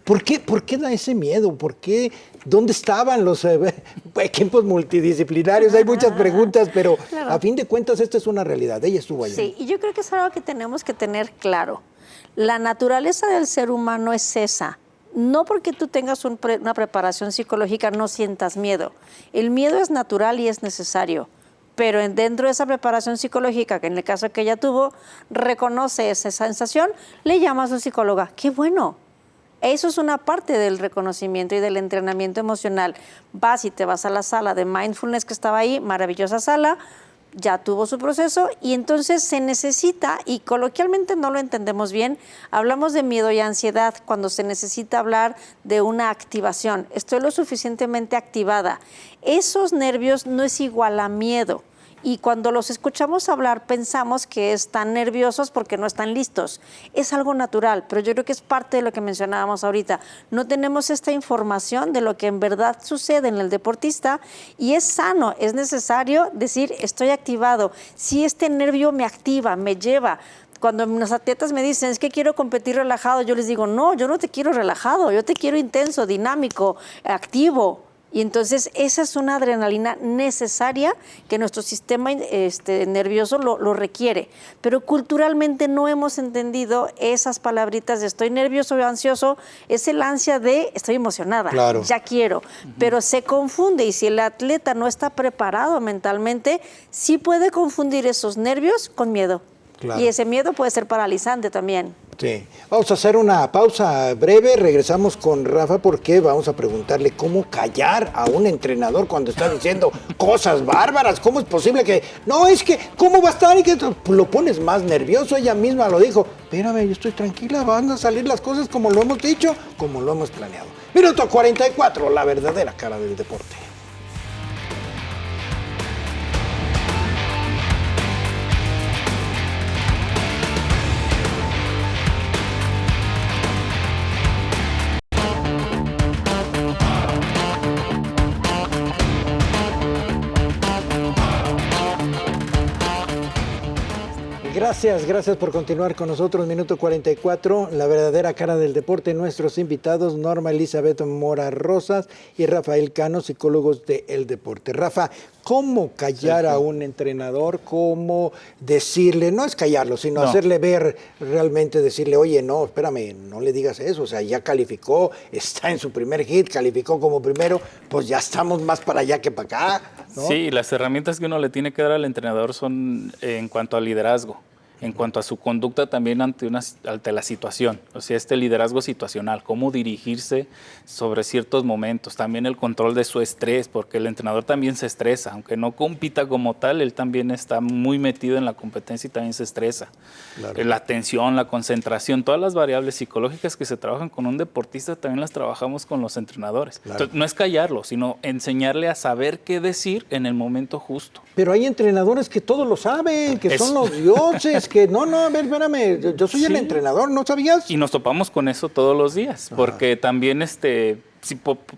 Speaker 1: ¿Por qué da ese miedo? ¿Por qué? ¿Dónde estaban los equipos multidisciplinarios? Hay muchas preguntas, pero claro, a fin de cuentas esta es una realidad. Ella estuvo allí.
Speaker 2: Sí, y yo creo que es algo que tenemos que tener claro. La naturaleza del ser humano es esa. No porque tú tengas una preparación psicológica no sientas miedo. El miedo es natural y es necesario. Pero dentro de esa preparación psicológica, que en el caso que ella tuvo, reconoce esa sensación, le llama a su psicóloga. ¡Qué bueno! Eso es una parte del reconocimiento y del entrenamiento emocional. Vas y te vas a la sala de mindfulness que estaba ahí, maravillosa sala, ya tuvo su proceso y entonces se necesita, y coloquialmente no lo entendemos bien, hablamos de miedo y ansiedad cuando se necesita hablar de una activación. Estoy lo suficientemente activada. Esos nervios no es igual a miedo. Y cuando los escuchamos hablar pensamos que están nerviosos porque no están listos. Es algo natural, pero yo creo que es parte de lo que mencionábamos ahorita. No tenemos esta información de lo que en verdad sucede en el deportista y es sano, es necesario decir estoy activado. Si este nervio me activa, me lleva. Cuando los atletas me dicen, es que quiero competir relajado, yo les digo, no, yo no te quiero relajado, yo te quiero intenso, dinámico, activo. Y entonces esa es una adrenalina necesaria que nuestro sistema nervioso lo requiere. Pero culturalmente no hemos entendido esas palabritas de estoy nervioso o ansioso, es el ansia de estoy emocionada, claro, ya quiero. Pero se confunde y si el atleta no está preparado mentalmente, sí puede confundir esos nervios con miedo. Claro. Y ese miedo puede ser paralizante también.
Speaker 1: Sí. Vamos a hacer una pausa breve, regresamos con Rafa porque vamos a preguntarle cómo callar a un entrenador cuando está diciendo cosas bárbaras. ¿Cómo es posible que, no, es que, cómo va a estar? Y que lo pones más nervioso, ella misma lo dijo. Espérame, yo estoy tranquila, van a salir las cosas como lo hemos dicho, como lo hemos planeado. Minuto 44, la verdadera cara del deporte. Gracias por continuar con nosotros. Minuto 44, la verdadera cara del deporte. Nuestros invitados, Norma Elizabeth Mora Rosas y Rafael Cano, psicólogos de El Deporte. Rafa, ¿cómo callar a un entrenador? ¿Cómo decirle, no es callarlo, sino hacerle ver realmente, decirle, oye, no, espérame, no le digas eso, o sea, ya calificó, está en su primer hit, calificó como primero, pues ya estamos más para allá que para acá, ¿no?
Speaker 3: Sí, las herramientas que uno le tiene que dar al entrenador son en cuanto al liderazgo, en cuanto a su conducta también ante la situación, o sea, este liderazgo situacional, cómo dirigirse sobre ciertos momentos, también el control de su estrés, porque el entrenador también se estresa, aunque no compita como tal, él también está muy metido en la competencia y también se estresa. Claro. La atención, la concentración, todas las variables psicológicas que se trabajan con un deportista también las trabajamos con los entrenadores. Claro. Entonces, no es callarlo, sino enseñarle a saber qué decir en el momento justo.
Speaker 1: Pero hay entrenadores que todo lo saben, que son los dioses, que no, a ver, espérame, yo soy el entrenador, ¿no sabías?
Speaker 3: Y nos topamos con eso todos los días, porque también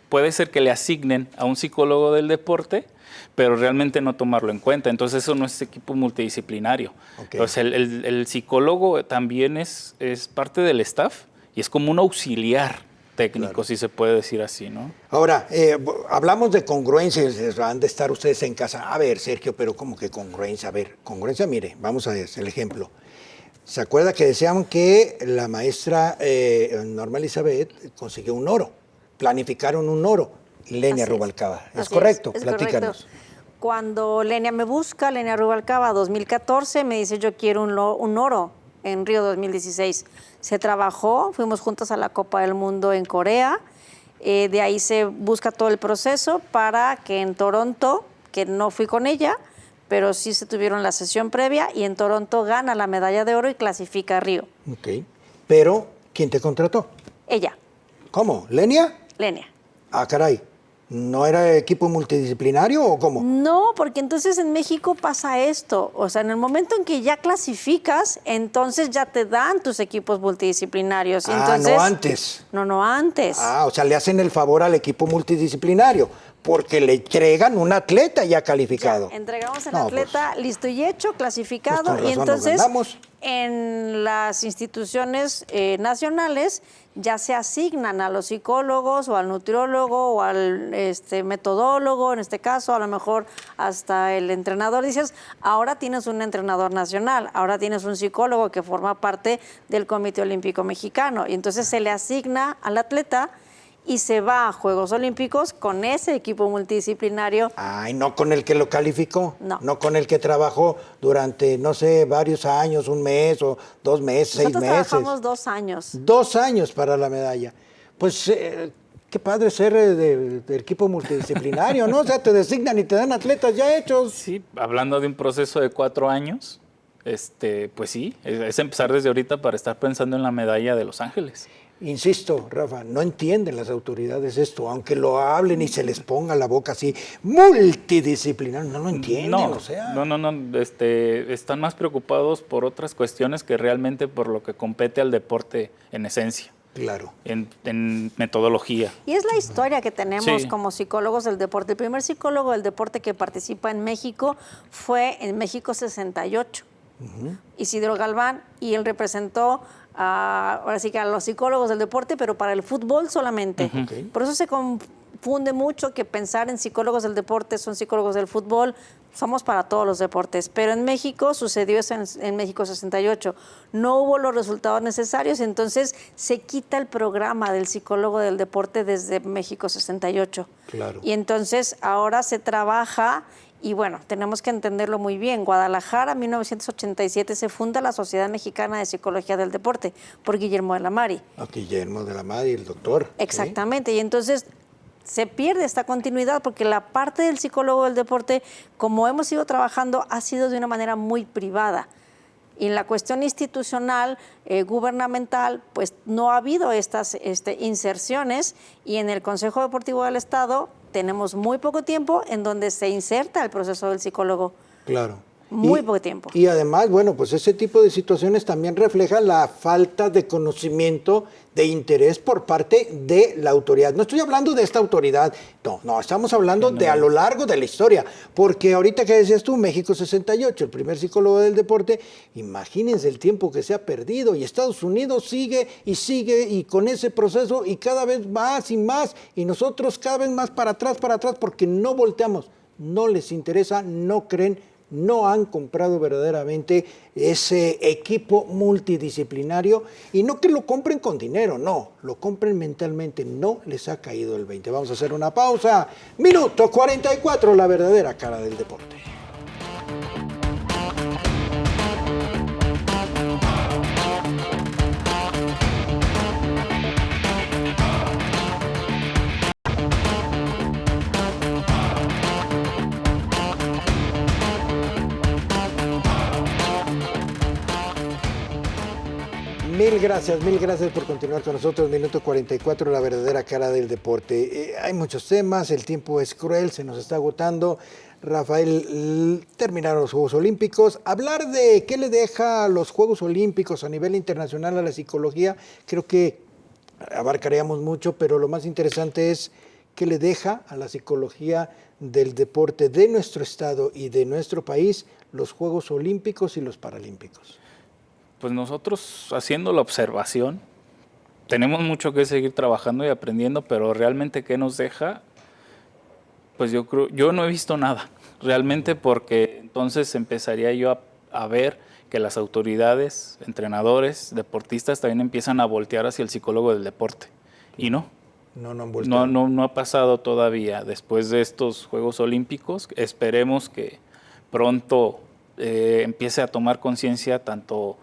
Speaker 3: puede ser que le asignen a un psicólogo del deporte, pero realmente no tomarlo en cuenta. Entonces eso no es equipo multidisciplinario. Okay. Entonces el psicólogo también es parte del staff y es como un auxiliar técnico, claro, si se puede decir así, ¿no?
Speaker 1: Ahora, hablamos de congruencias, van de estar ustedes en casa. A ver, Sergio, pero ¿cómo que congruencia? A ver, congruencia, mire, vamos a ver el ejemplo. ¿Se acuerda que decían que la maestra Norma Elizabeth consiguió un oro? Planificaron un oro. Lenia Rubalcaba. ¿Es correcto? Platícanos.
Speaker 2: Correcto. Cuando Lenia me busca, Lenia Rubalcaba, 2014, me dice yo quiero un oro en Río 2016. Se trabajó, fuimos juntas a la Copa del Mundo en Corea. De ahí se busca todo el proceso para que en Toronto, que no fui con ella, pero sí se tuvieron la sesión previa y en Toronto gana la medalla de oro y clasifica a Río.
Speaker 1: Ok. Pero, ¿quién te contrató?
Speaker 2: Ella.
Speaker 1: ¿Cómo? ¿Lenia?
Speaker 2: Lenia.
Speaker 1: Ah, caray. ¿No era equipo multidisciplinario o cómo?
Speaker 2: No, porque entonces en México pasa esto. O sea, en el momento en que ya clasificas, entonces ya te dan tus equipos multidisciplinarios. Y entonces,
Speaker 1: no antes.
Speaker 2: No antes.
Speaker 1: O sea, le hacen el favor al equipo multidisciplinario porque le entregan un atleta ya calificado.
Speaker 2: Ya, entregamos el atleta listo y hecho, clasificado. Pues y entonces en las instituciones nacionales ya se asignan a los psicólogos o al nutriólogo o al metodólogo, en este caso, a lo mejor hasta el entrenador. Dices, ahora tienes un entrenador nacional, ahora tienes un psicólogo que forma parte del Comité Olímpico Mexicano. Y entonces se le asigna al atleta y se va a Juegos Olímpicos con ese equipo multidisciplinario.
Speaker 1: Ay, no con el que lo calificó.
Speaker 2: No
Speaker 1: con el que trabajó durante, no sé, varios años, un mes o 2 meses, 6 meses.
Speaker 2: Nosotros trabajamos 2 años.
Speaker 1: 2 años para la medalla. Pues qué padre ser del equipo multidisciplinario, ¿no? O sea, te designan y te dan atletas ya hechos.
Speaker 3: Sí, hablando de un proceso de 4 años, pues sí, es empezar desde ahorita para estar pensando en la medalla de Los Ángeles.
Speaker 1: Insisto, Rafa, no entienden las autoridades esto, aunque lo hablen y se les ponga la boca así, multidisciplinario, no lo entienden,
Speaker 3: No, están más preocupados por otras cuestiones que realmente por lo que compete al deporte en esencia.
Speaker 1: Claro.
Speaker 3: En metodología.
Speaker 2: Y es la historia que tenemos como psicólogos del deporte. El primer psicólogo del deporte que participa en México fue en México 68, Isidro Galván, y él representó ahora sí que a los psicólogos del deporte, pero para el fútbol solamente. Por eso se confunde mucho que pensar en psicólogos del deporte son psicólogos del fútbol. Somos para todos los deportes, pero en México sucedió eso en México 68. No hubo los resultados necesarios, entonces se quita el programa del psicólogo del deporte desde México 68.
Speaker 1: Claro.
Speaker 2: Y entonces ahora se trabaja. Y bueno, tenemos que entenderlo muy bien. Guadalajara, 1987, se funda la Sociedad Mexicana de Psicología del Deporte por Guillermo de la Mari.
Speaker 1: Guillermo de la Mari, el doctor.
Speaker 2: Exactamente, y entonces se pierde esta continuidad porque la parte del psicólogo del deporte, como hemos ido trabajando, ha sido de una manera muy privada. Y en la cuestión institucional, gubernamental, pues no ha habido estas inserciones, y en el Consejo Deportivo del Estado tenemos muy poco tiempo en donde se inserta el proceso del psicólogo.
Speaker 1: Claro.
Speaker 2: Muy poco tiempo.
Speaker 1: Y además, bueno, pues ese tipo de situaciones también refleja la falta de conocimiento, de interés por parte de la autoridad. No estoy hablando de esta autoridad, no, estamos hablando de a lo largo de la historia, porque ahorita que decías tú, México 68, el primer psicólogo del deporte, imagínense el tiempo que se ha perdido, y Estados Unidos sigue, y con ese proceso, y cada vez más y más, y nosotros cada vez más para atrás, porque no volteamos, no les interesa, no creen, no han comprado verdaderamente ese equipo multidisciplinario, y no que lo compren con dinero, no, lo compren mentalmente, no les ha caído el 20. Vamos a hacer una pausa. Minuto 44, la verdadera cara del deporte. Mil gracias por continuar con nosotros. Minuto 44, la verdadera cara del deporte. Hay muchos temas, el tiempo es cruel, se nos está agotando. Rafael, terminaron los Juegos Olímpicos. Hablar de qué le deja los Juegos Olímpicos a nivel internacional a la psicología, creo que abarcaríamos mucho, pero lo más interesante es qué le deja a la psicología del deporte de nuestro estado y de nuestro país los Juegos Olímpicos y los Paralímpicos.
Speaker 3: Pues nosotros, haciendo la observación, tenemos mucho que seguir trabajando y aprendiendo, pero realmente ¿qué nos deja? Pues yo no he visto nada, realmente, porque entonces empezaría yo a ver que las autoridades, entrenadores, deportistas también empiezan a voltear hacia el psicólogo del deporte. Y no han volteado. No ha pasado todavía. Después de estos Juegos Olímpicos, esperemos que pronto empiece a tomar conciencia tanto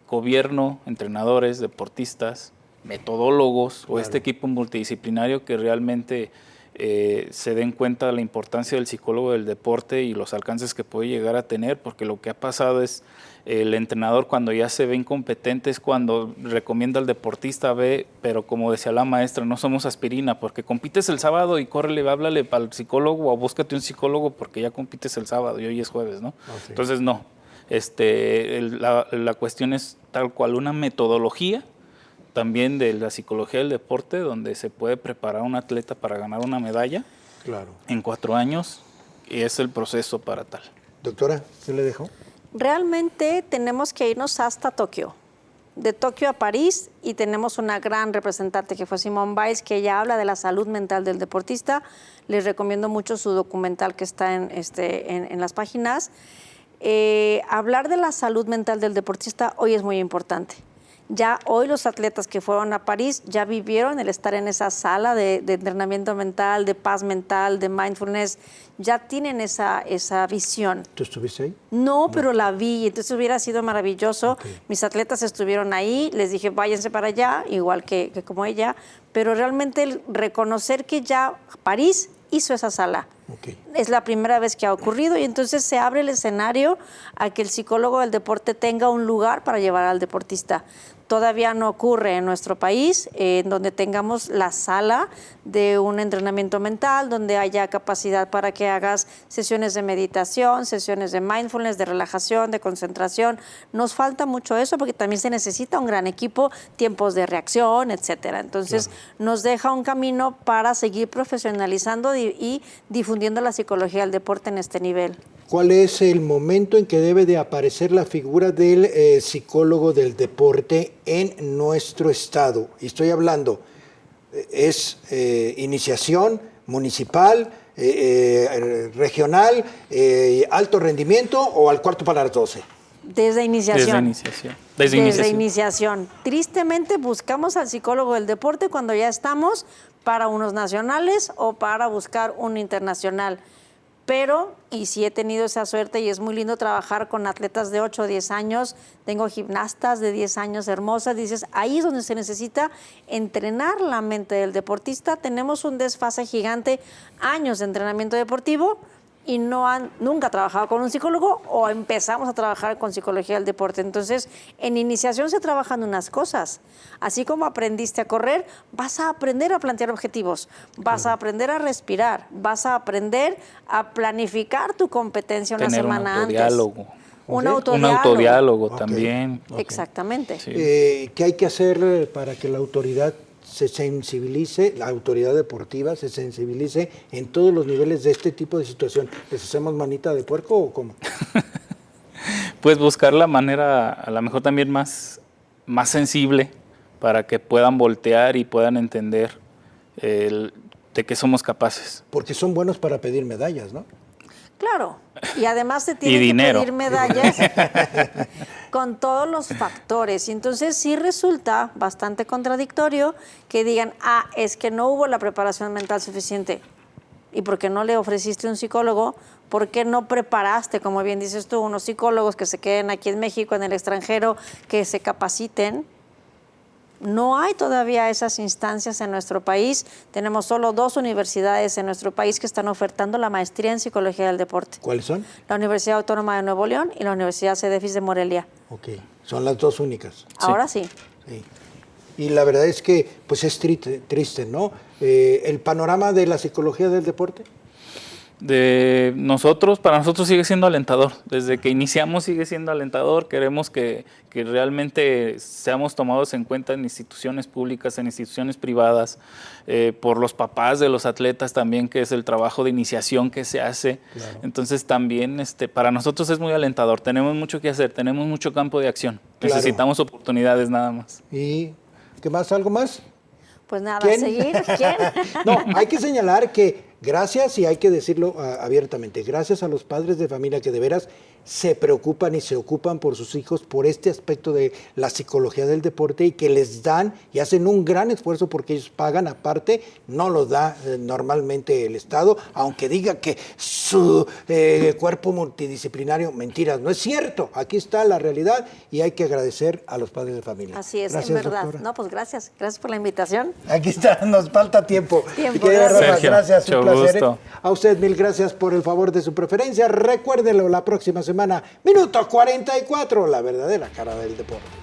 Speaker 3: gobierno, entrenadores, deportistas, metodólogos, claro, o este equipo multidisciplinario que realmente se den cuenta de la importancia del psicólogo del deporte y los alcances que puede llegar a tener, porque lo que ha pasado es el entrenador cuando ya se ve incompetente es cuando recomienda al deportista, pero como decía la maestra, no somos aspirina, porque compites el sábado y córrele, háblale al psicólogo o búscate un psicólogo porque ya compites el sábado y hoy es jueves, ¿no? Okay. Entonces no. La cuestión es tal cual una metodología también de la psicología del deporte donde se puede preparar a un atleta para ganar una medalla, claro, en 4 años, y es el proceso para tal.
Speaker 1: Doctora, ¿qué le dejó?
Speaker 2: Realmente tenemos que irnos hasta Tokio, de Tokio a París, y tenemos una gran representante que fue Simone Biles, que ella habla de la salud mental del deportista. Les recomiendo mucho su documental que está en las páginas. Hablar de la salud mental del deportista hoy es muy importante. Ya hoy los atletas que fueron a París ya vivieron el estar en esa sala de entrenamiento mental, de paz mental, de mindfulness, ya tienen esa visión.
Speaker 1: ¿Tú estuviste ahí?
Speaker 2: No, pero la vi, entonces hubiera sido maravilloso. Okay. Mis atletas estuvieron ahí, les dije váyanse para allá, igual que como ella, pero realmente el reconocer que ya París hizo esa sala. Okay. Es la primera vez que ha ocurrido y entonces se abre el escenario a que el psicólogo del deporte tenga un lugar para llevar al deportista. Todavía no ocurre en nuestro país, en donde tengamos la sala de un entrenamiento mental, donde haya capacidad para que hagas sesiones de meditación, sesiones de mindfulness, de relajación, de concentración. Nos falta mucho eso porque también se necesita un gran equipo, tiempos de reacción, etcétera. Entonces, claro, nos deja un camino para seguir profesionalizando y difundiendo la psicología del deporte en este nivel.
Speaker 1: ¿Cuál es el momento en que debe de aparecer la figura del psicólogo del deporte en nuestro estado? Y estoy hablando, ¿es iniciación municipal, regional, alto rendimiento o al cuarto para las 12?
Speaker 2: Desde iniciación.
Speaker 3: Desde
Speaker 2: iniciación. Tristemente buscamos al psicólogo del deporte cuando ya estamos para unos nacionales o para buscar un internacional. Pero, y sí he tenido esa suerte y es muy lindo trabajar con atletas de 8 o 10 años, tengo gimnastas de 10 años hermosas, dices, ahí es donde se necesita entrenar la mente del deportista. Tenemos un desfase gigante, años de entrenamiento deportivo, y no han nunca trabajado con un psicólogo o empezamos a trabajar con psicología del deporte. Entonces, en iniciación se trabajan unas cosas. Así como aprendiste a correr, vas a aprender a plantear objetivos, vas a aprender a respirar, vas a aprender a planificar tu competencia una semana antes. Un autodiálogo
Speaker 3: también.
Speaker 2: Exactamente.
Speaker 3: Sí.
Speaker 1: ¿Qué hay que hacer para que la autoridad se sensibilice, la autoridad deportiva se sensibilice en todos los niveles de este tipo de situación? ¿Les hacemos manita de puerco o cómo?
Speaker 3: Pues buscar la manera, a lo mejor también más sensible, para que puedan voltear y puedan entender de qué somos capaces.
Speaker 1: Porque son buenos para pedir medallas, ¿no?
Speaker 2: Claro, y además se tienen que pedir medallas con todos los factores. Y entonces sí resulta bastante contradictorio que digan, es que no hubo la preparación mental suficiente. ¿Y por qué no le ofreciste un psicólogo? ¿Por qué no preparaste, como bien dices tú, unos psicólogos que se queden aquí en México, en el extranjero, que se capaciten? No hay todavía esas instancias en nuestro país. Tenemos solo 2 universidades en nuestro país que están ofertando la maestría en Psicología del Deporte.
Speaker 1: ¿Cuáles son?
Speaker 2: La Universidad Autónoma de Nuevo León y la Universidad CEDEFIS de Morelia.
Speaker 1: Ok, son las 2 únicas.
Speaker 2: Ahora sí.
Speaker 1: Sí. Y la verdad es que pues es triste, ¿no? El panorama de la psicología del deporte.
Speaker 3: Para nosotros sigue siendo alentador. Desde que iniciamos sigue siendo alentador. Queremos que realmente seamos tomados en cuenta en instituciones públicas, en instituciones privadas, por los papás de los atletas también, que es el trabajo de iniciación que se hace. Claro. Entonces también para nosotros es muy alentador. Tenemos mucho que hacer, tenemos mucho campo de acción. Claro. Necesitamos oportunidades nada más.
Speaker 1: ¿Y qué más? ¿Algo más?
Speaker 2: Pues nada,
Speaker 1: ¿Quién?
Speaker 2: seguir. ¿Quién?
Speaker 1: No, hay que señalar que gracias, y hay que decirlo abiertamente, gracias a los padres de familia que de veras se preocupan y se ocupan por sus hijos, por este aspecto de la psicología del deporte, y que les dan y hacen un gran esfuerzo porque ellos pagan aparte, no lo da normalmente el Estado, aunque diga que su cuerpo multidisciplinario, mentiras, no es cierto, aquí está la realidad y hay que agradecer a los padres de familia.
Speaker 2: Así es,
Speaker 1: gracias,
Speaker 2: en verdad.
Speaker 1: Doctora.
Speaker 2: No, pues gracias por la invitación.
Speaker 1: Aquí está, nos falta tiempo.
Speaker 2: Gracias.
Speaker 1: Gracias, un placer.
Speaker 3: Gusto.
Speaker 1: A usted 1000 gracias por el favor de su preferencia. Recuérdelo la próxima semana, minuto 44, la verdadera cara del deporte.